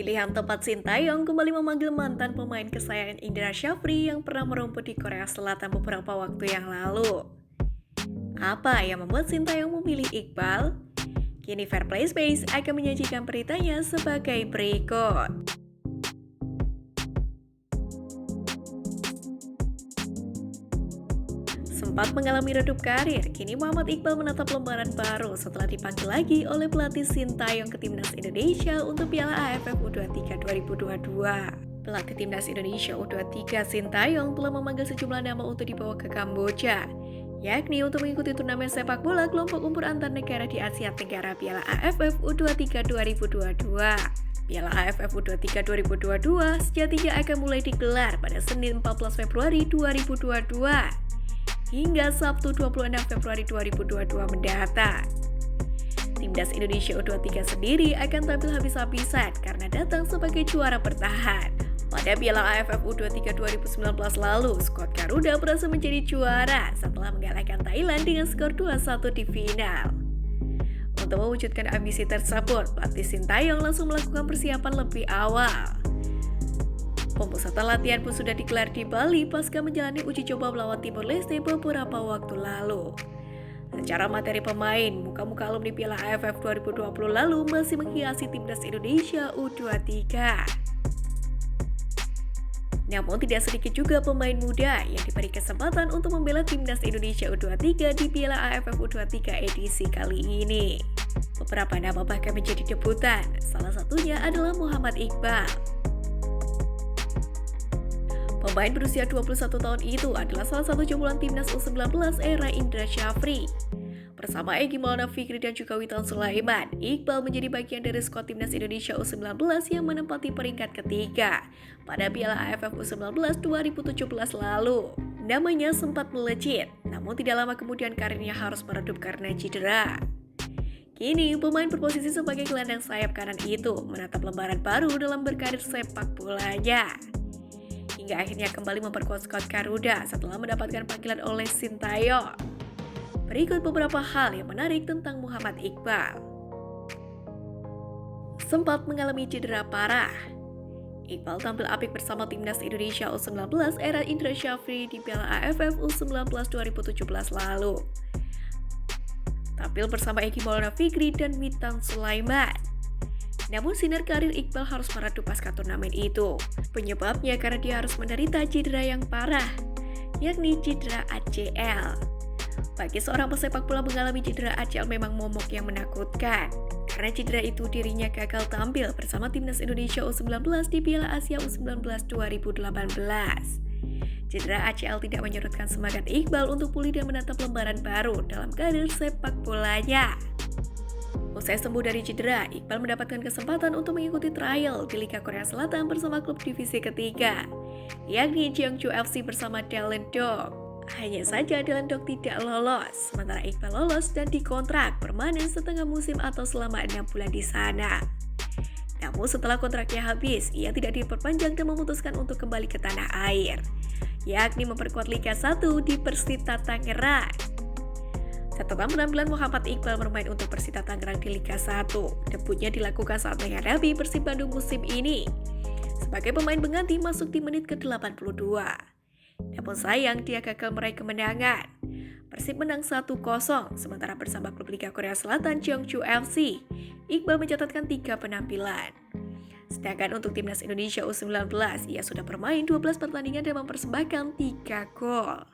Pilihan tempat Sintayong kembali memanggil mantan pemain kesayangan Indra Syafri yang pernah merumput di Korea Selatan beberapa waktu yang lalu. Apa yang membuat Sintayong memilih Iqbal? Kini Fair Play Space akan menyajikan beritanya sebagai berikut. Sempat mengalami redup karir, kini Muhammad Iqbal menatap lembaran baru setelah dipanggil lagi oleh pelatih Sintayong ke Timnas Indonesia untuk Piala AFF U23 2022. Pelatih Timnas Indonesia U23 Sintayong telah memanggil sejumlah nama untuk dibawa ke Kamboja, yakni untuk mengikuti turnamen sepak bola kelompok umur antar negara di Asia Tenggara Piala AFF U23 2022. Piala AFF U23 2022 sejatinya akan mulai digelar pada Senin 14 Februari 2022 hingga Sabtu 26 Februari 2022 mendatang. Timnas Indonesia U23 sendiri akan tampil habis-habisan karena datang sebagai juara bertahan. Pada Piala AFF U23 2019 lalu, skuad Garuda berhasil menjadi juara setelah mengalahkan Thailand dengan skor 2-1 di final. Untuk mewujudkan ambisi tersebut, pelatih Sintayong langsung melakukan persiapan lebih awal. Pemusatan latihan pun sudah digelar di Bali pasca menjalani uji coba melawan Timor Leste beberapa waktu lalu. Secara materi pemain, muka-muka alumni Piala AFF 2020 lalu masih menghiasi Timnas Indonesia U23. Namun tidak sedikit juga pemain muda yang diberi kesempatan untuk membela Timnas Indonesia U23 di Piala AFF U23 edisi kali ini. Beberapa nama bahkan menjadi debutan, salah satunya adalah Muhammad Iqbal. Pemain berusia 21 tahun itu adalah salah satu jebolan Timnas U19 era Indra Syafri. Bersama Egy Maulana Fikri dan juga Witan Sulaiman, Iqbal menjadi bagian dari skuad Timnas Indonesia U19 yang menempati peringkat ketiga pada Piala AFF U19 2017 lalu. Namanya sempat melejit, namun tidak lama kemudian karirnya harus meredup karena cedera. Kini, pemain berposisi sebagai gelandang sayap kanan itu menatap lembaran baru dalam berkarir sepak bolanya. Hingga akhirnya kembali memperkuat skuad Garuda setelah mendapatkan panggilan oleh Sintayong. Berikut beberapa hal yang menarik tentang Muhammad Iqbal. Sempat mengalami cedera parah. Iqbal tampil apik bersama Timnas Indonesia U19 era Indra Syafri di Piala AFF U19 2017 lalu. Tampil bersama Egy Maulana Fikri dan Witan Sulaiman. Namun sinar karir Iqbal harus meredup pasca turnamen itu. Penyebabnya karena dia harus menderita cedera yang parah, yakni cedera ACL. Bagi seorang pesepak bola mengalami cedera ACL memang momok yang menakutkan. Karena cedera itu dirinya gagal tampil bersama Timnas Indonesia U19 di Piala Asia U19 2018. Cedera ACL tidak menyurutkan semangat Iqbal untuk pulih dan menatap lembaran baru dalam karir sepak bolanya. Usai sembuh dari cedera, Iqbal mendapatkan kesempatan untuk mengikuti trial di Liga Korea Selatan bersama klub divisi ketiga, yakni Jeongju FC bersama Daelan-dong. Hanya saja Daelan-dong tidak lolos, sementara Iqbal lolos dan dikontrak permanen setengah musim atau selama 6 bulan di sana. Namun setelah kontraknya habis, ia tidak diperpanjang dan memutuskan untuk kembali ke tanah air, yakni memperkuat Liga 1 di Persita Tangerang. Catatan penampilan Muhammad Iqbal bermain untuk Persita Tangerang di Liga 1. Debutnya dilakukan saat menghadapi Persib Bandung musim ini sebagai pemain pengganti masuk di menit ke-82. Namun sayang dia gagal meraih kemenangan. Persib menang 1-0, sementara bersama klub Liga Korea Selatan Jeongju FC, Iqbal mencatatkan 3 penampilan. Sedangkan untuk Timnas Indonesia U19, ia sudah bermain 12 pertandingan dan mempersembahkan 3 gol.